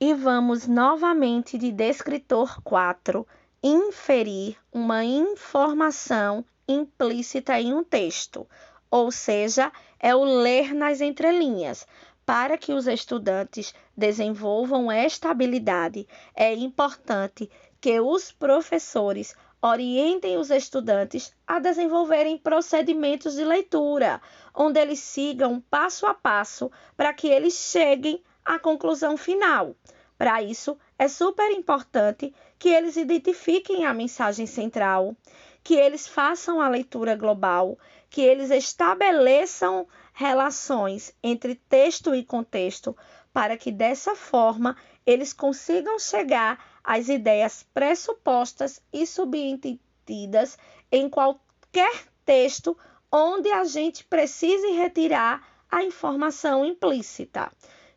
E vamos novamente de descritor 4, inferir uma informação implícita em um texto, ou seja, é o ler nas entrelinhas. Para que os estudantes desenvolvam esta habilidade, é importante que os professores orientem os estudantes a desenvolverem procedimentos de leitura, onde eles sigam passo a passo para que eles cheguem à conclusão final. Para isso, é super importante que eles identifiquem a mensagem central, que eles façam a leitura global, que eles estabeleçam relações entre texto e contexto, para que dessa forma eles consigam chegar às ideias pressupostas e subentendidas em qualquer texto onde a gente precise retirar a informação implícita.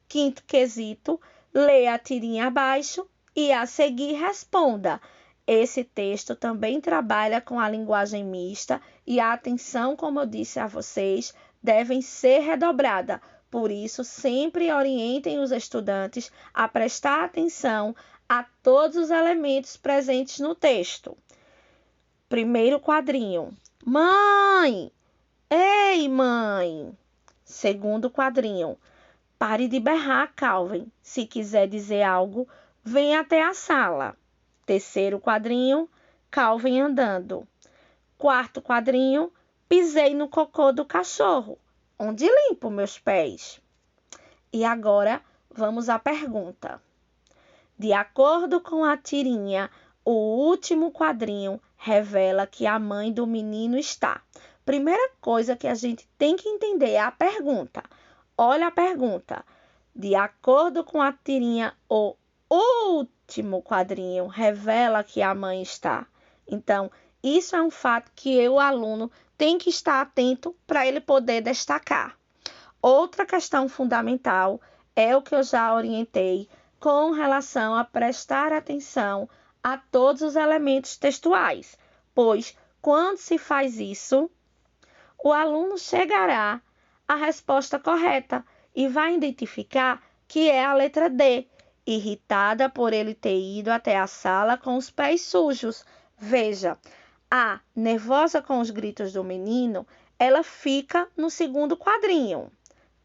Quinto quesito, leia a tirinha abaixo e a seguir responda. Esse texto também trabalha com a linguagem mista e a atenção, como eu disse a vocês, devem ser redobrada. Por isso, sempre orientem os estudantes a prestar atenção a todos os elementos presentes no texto. Primeiro quadrinho. Mãe! Ei, mãe! Segundo quadrinho. Pare de berrar, Calvin. Se quiser dizer algo, venha até a sala. Terceiro quadrinho, Calvin andando. Quarto quadrinho, pisei no cocô do cachorro. Onde limpo meus pés? E agora, vamos à pergunta. De acordo com a tirinha, o último quadrinho revela que a mãe do menino está. Primeira coisa que a gente tem que entender é a pergunta. Olha a pergunta. De acordo com a tirinha, o último quadrinho revela que a mãe está. Então, isso é um fato que o aluno tem que estar atento para ele poder destacar. Outra questão fundamental é o que eu já orientei com relação a prestar atenção a todos os elementos textuais, pois quando se faz isso, o aluno chegará à resposta correta e vai identificar que é a letra D, irritada por ele ter ido até a sala com os pés sujos. Veja, A, nervosa com os gritos do menino, ela fica no segundo quadrinho.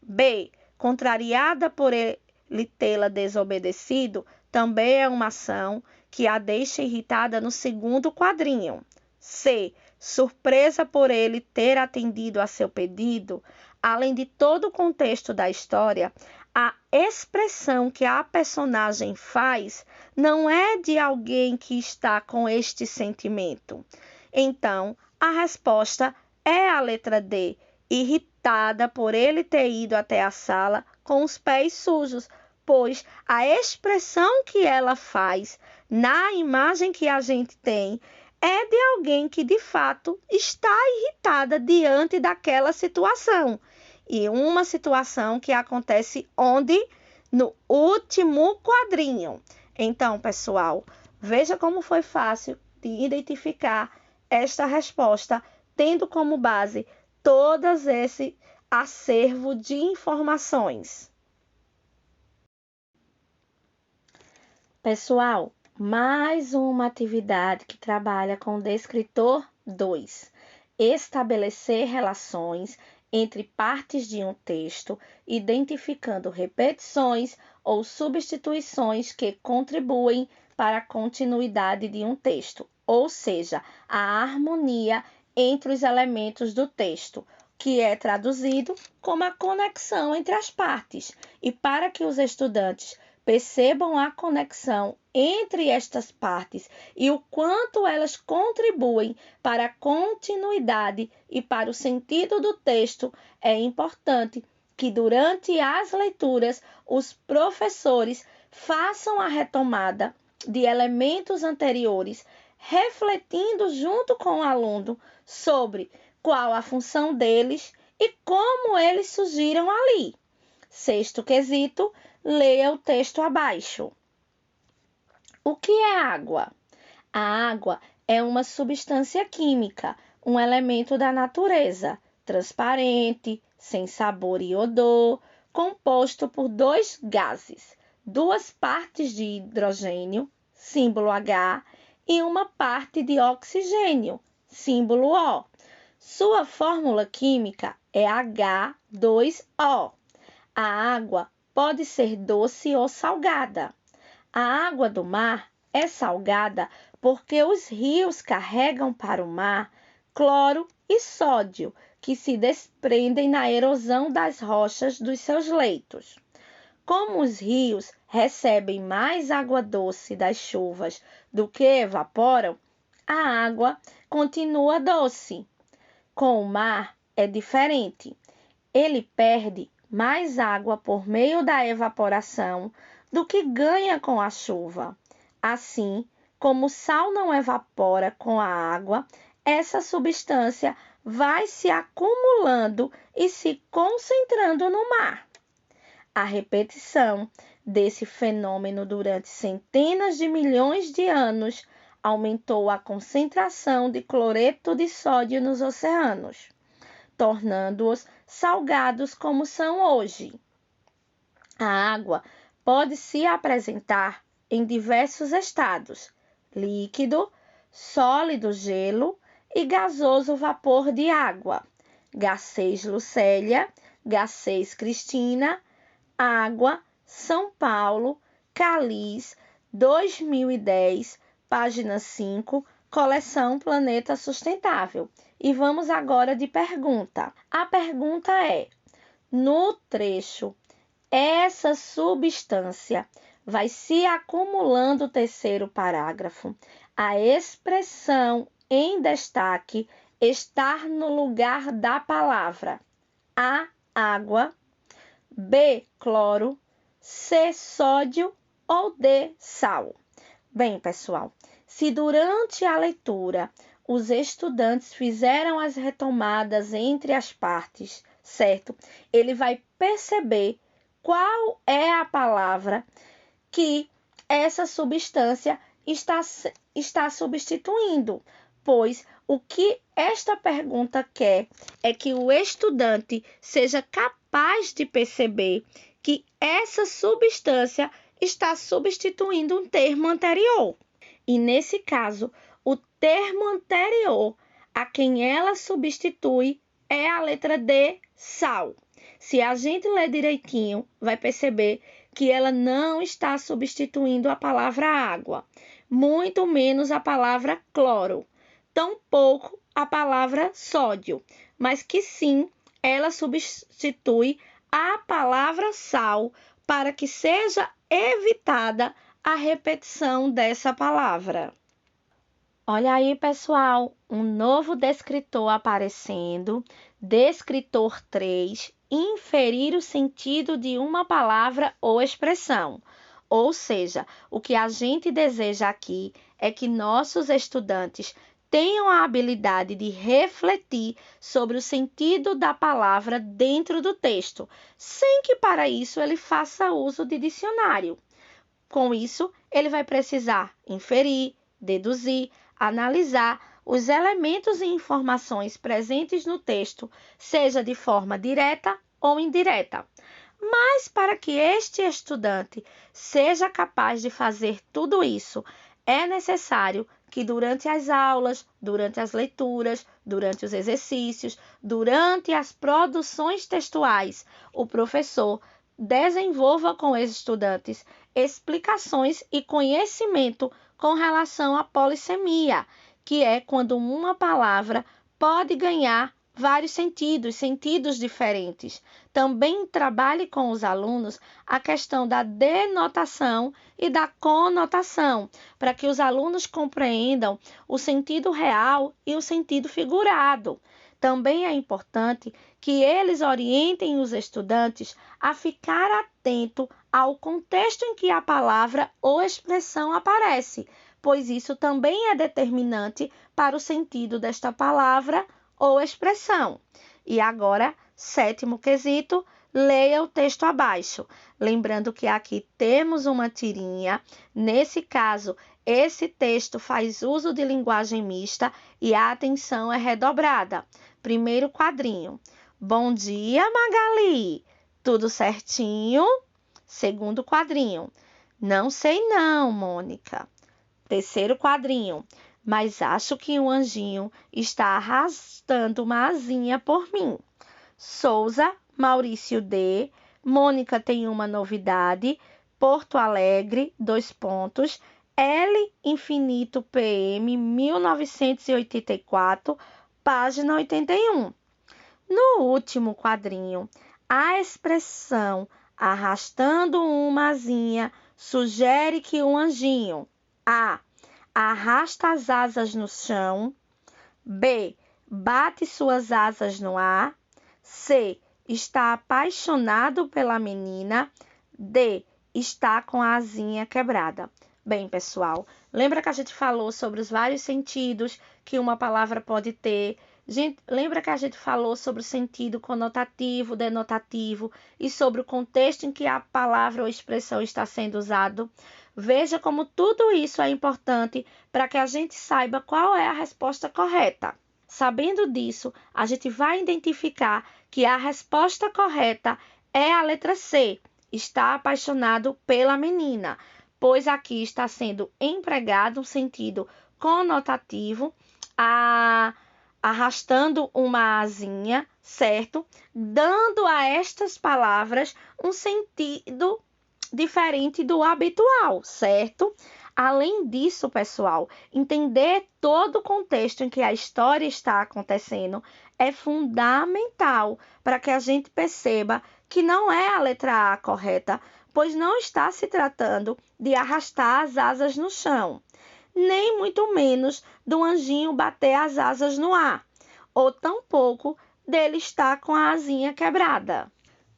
B, contrariada por ele tê-la desobedecido, também é uma ação que a deixa irritada no segundo quadrinho. C, surpresa por ele ter atendido a seu pedido, além de todo o contexto da história, a expressão que a personagem faz não é de alguém que está com este sentimento. Então, a resposta é a letra D, irritada por ele ter ido até a sala com os pés sujos, pois a expressão que ela faz na imagem que a gente tem é de alguém que de fato está irritada diante daquela situação. E uma situação que acontece onde? No último quadrinho. Então, pessoal, veja como foi fácil de identificar esta resposta, tendo como base todo esse acervo de informações. Pessoal, mais uma atividade que trabalha com o descritor 2. Estabelecer relações entre partes de um texto, identificando repetições ou substituições que contribuem para a continuidade de um texto, ou seja, a harmonia entre os elementos do texto, que é traduzido como a conexão entre as partes. E para que os estudantes percebam a conexão entre estas partes e o quanto elas contribuem para a continuidade e para o sentido do texto, é importante que durante as leituras os professores façam a retomada de elementos anteriores, refletindo junto com o aluno sobre qual a função deles e como eles surgiram ali. Sexto quesito, leia o texto abaixo. O que é água? A água é uma substância química, um elemento da natureza, transparente, sem sabor e odor, composto por dois gases, 2 partes de hidrogênio, símbolo H, e 1 parte de oxigênio, símbolo O. Sua fórmula química é H2O. A água pode ser doce ou salgada. A água do mar é salgada porque os rios carregam para o mar cloro e sódio, que se desprendem na erosão das rochas dos seus leitos. Como os rios recebem mais água doce das chuvas do que evaporam, a água continua doce. Com o mar é diferente. Ele perde mais água por meio da evaporação do que ganha com a chuva. Assim, como o sal não evapora com a água, essa substância vai se acumulando e se concentrando no mar. A repetição desse fenômeno durante centenas de milhões de anos aumentou a concentração de cloreto de sódio nos oceanos, tornando-os salgados como são hoje. A água pode se apresentar em diversos estados: líquido, sólido gelo e gasoso vapor de água, gaseis Lucélia, gaseis Cristina, água, São Paulo, Caliz, 2010, página 5, coleção Planeta Sustentável. E vamos agora de pergunta. A pergunta é: no trecho, essa substância vai se acumulando, terceiro parágrafo. A expressão em destaque estar no lugar da palavra A, água, B, cloro, C, sódio ou D, sal. Bem, pessoal, se durante a leitura os estudantes fizeram as retomadas entre as partes, certo? Ele vai perceber qual é a palavra que essa substância está substituindo, pois o que esta pergunta quer é que o estudante seja capaz de perceber que essa substância está substituindo um termo anterior. E nesse caso, o termo anterior a quem ela substitui é a letra D, sal. Se a gente ler direitinho, vai perceber que ela não está substituindo a palavra água, muito menos a palavra cloro, tampouco a palavra sódio, mas que sim, ela substitui a palavra sal para que seja evitada a repetição dessa palavra. Olha aí, pessoal, um novo descritor aparecendo, descritor 3, inferir o sentido de uma palavra ou expressão. Ou seja, o que a gente deseja aqui é que nossos estudantes tenham a habilidade de refletir sobre o sentido da palavra dentro do texto, sem que para isso ele faça uso de dicionário. Com isso, ele vai precisar inferir, deduzir, analisar os elementos e informações presentes no texto, seja de forma direta ou indireta. Mas para que este estudante seja capaz de fazer tudo isso, é necessário que durante as aulas, durante as leituras, durante os exercícios, durante as produções textuais, o professor desenvolva com os estudantes explicações e conhecimento com relação à polissemia, que é quando uma palavra pode ganhar vários sentidos diferentes. Também trabalhe com os alunos a questão da denotação e da conotação, para que os alunos compreendam o sentido real e o sentido figurado. Também é importante que eles orientem os estudantes a ficar atento ao contexto em que a palavra ou expressão aparece, pois isso também é determinante para o sentido desta palavra ou expressão. E agora, 7º quesito, leia o texto abaixo. Lembrando que aqui temos uma tirinha. Nesse caso, esse texto faz uso de linguagem mista e a atenção é redobrada. Primeiro quadrinho. Bom dia, Magali! Tudo certinho? Segundo quadrinho. Não sei não, Mônica. Terceiro quadrinho. Mas acho que um anjinho está arrastando uma asinha por mim. Souza, Maurício D. Mônica tem uma novidade. Porto Alegre, L Infinito PM 1984, página 81. No último quadrinho, a expressão arrastando uma asinha sugere que um anjinho A. Arrasta as asas no chão. B. Bate suas asas no ar. C. Está apaixonado pela menina. D. Está com a asinha quebrada. Bem, pessoal, lembra que a gente falou sobre os vários sentidos que uma palavra pode ter? Lembra que a gente falou sobre o sentido conotativo, denotativo e sobre o contexto em que a palavra ou expressão está sendo usado? Veja como tudo isso é importante para que a gente saiba qual é a resposta correta. Sabendo disso, a gente vai identificar que a resposta correta é a letra C. Está apaixonado pela menina, pois aqui está sendo empregado um sentido conotativo, arrastando uma asinha, certo? Dando a estas palavras um sentido diferente do habitual, certo? Além disso, pessoal, entender todo o contexto em que a história está acontecendo é fundamental para que a gente perceba que não é a letra A correta, pois não está se tratando de arrastar as asas no chão, nem muito menos do anjinho bater as asas no ar, ou tampouco dele estar com a asinha quebrada.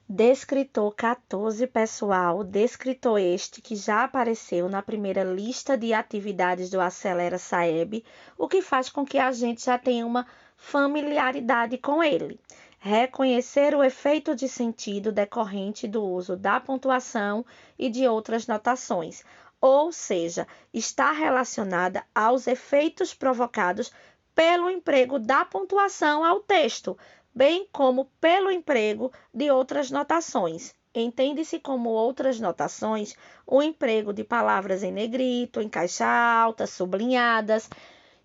Descritor 14, pessoal, descritor este que já apareceu na primeira lista de atividades do Acelera Saeb, o que faz com que a gente já tenha uma familiaridade com ele. Reconhecer o efeito de sentido decorrente do uso da pontuação e de outras notações, ou seja, está relacionada aos efeitos provocados pelo emprego da pontuação ao texto, bem como pelo emprego de outras notações. Entende-se como outras notações o emprego de palavras em negrito, em caixa alta, sublinhadas.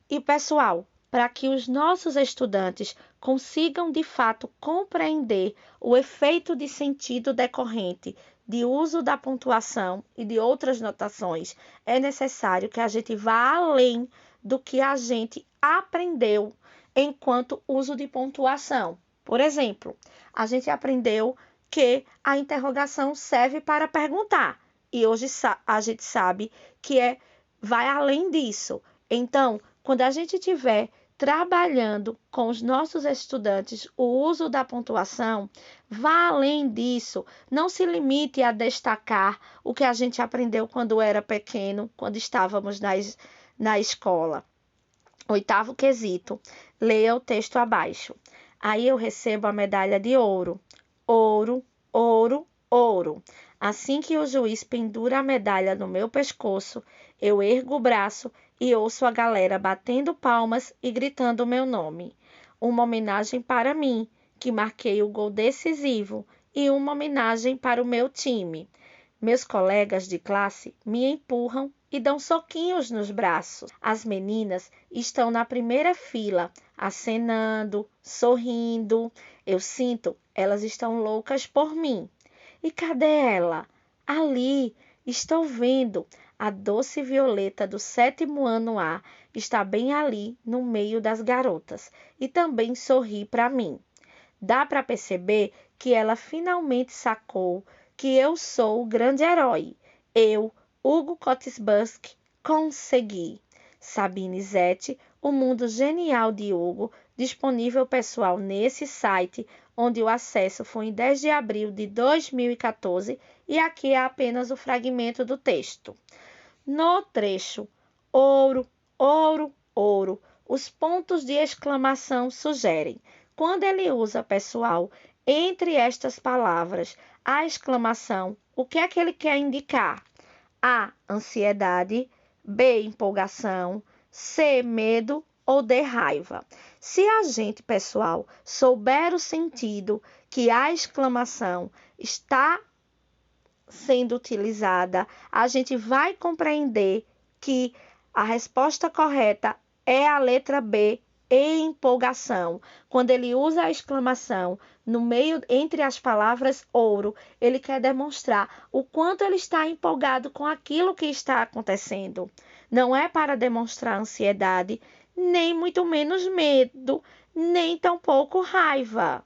E, pessoal, para que os nossos estudantes consigam de fato compreender o efeito de sentido decorrente de uso da pontuação e de outras notações, é necessário que a gente vá além do que a gente aprendeu enquanto uso de pontuação. Por exemplo, a gente aprendeu que a interrogação serve para perguntar, e hoje a gente sabe que vai além disso. Então, quando a gente estiver trabalhando com os nossos estudantes o uso da pontuação, vá além disso. Não se limite a destacar o que a gente aprendeu quando era pequeno, quando estávamos na escola. 8º quesito, leia o texto abaixo. Aí eu recebo a medalha de ouro. Ouro, ouro, ouro. Assim que o juiz pendura a medalha no meu pescoço, eu ergo o braço e ouço a galera batendo palmas e gritando o meu nome. Uma homenagem para mim, que marquei o gol decisivo, e uma homenagem para o meu time. Meus colegas de classe me empurram e dão soquinhos nos braços. As meninas estão na primeira fila, acenando, sorrindo. Eu sinto, elas estão loucas por mim. E cadê ela? Ali, estou vendo. A doce Violeta do 7º ano A está bem ali no meio das garotas e também sorri para mim. Dá para perceber que ela finalmente sacou que eu sou o grande herói. Eu, Hugo Kotzbusk, consegui. Sabine Zete, O Mundo Genial de Hugo, disponível pessoal nesse site, onde o acesso foi em 10 de abril de 2014 e aqui é apenas o fragmento do texto. No trecho ouro, ouro, ouro, os pontos de exclamação sugerem. Quando ele usa, pessoal, entre estas palavras, a exclamação, o que é que ele quer indicar? A, ansiedade, B, empolgação, C, medo ou D, raiva. Se a gente, pessoal, souber o sentido que a exclamação está sendo utilizada, a gente vai compreender que a resposta correta é a letra B, empolgação. Quando ele usa a exclamação no meio entre as palavras ouro, ele quer demonstrar o quanto ele está empolgado com aquilo que está acontecendo. Não é para demonstrar ansiedade, nem muito menos medo, nem tampouco raiva.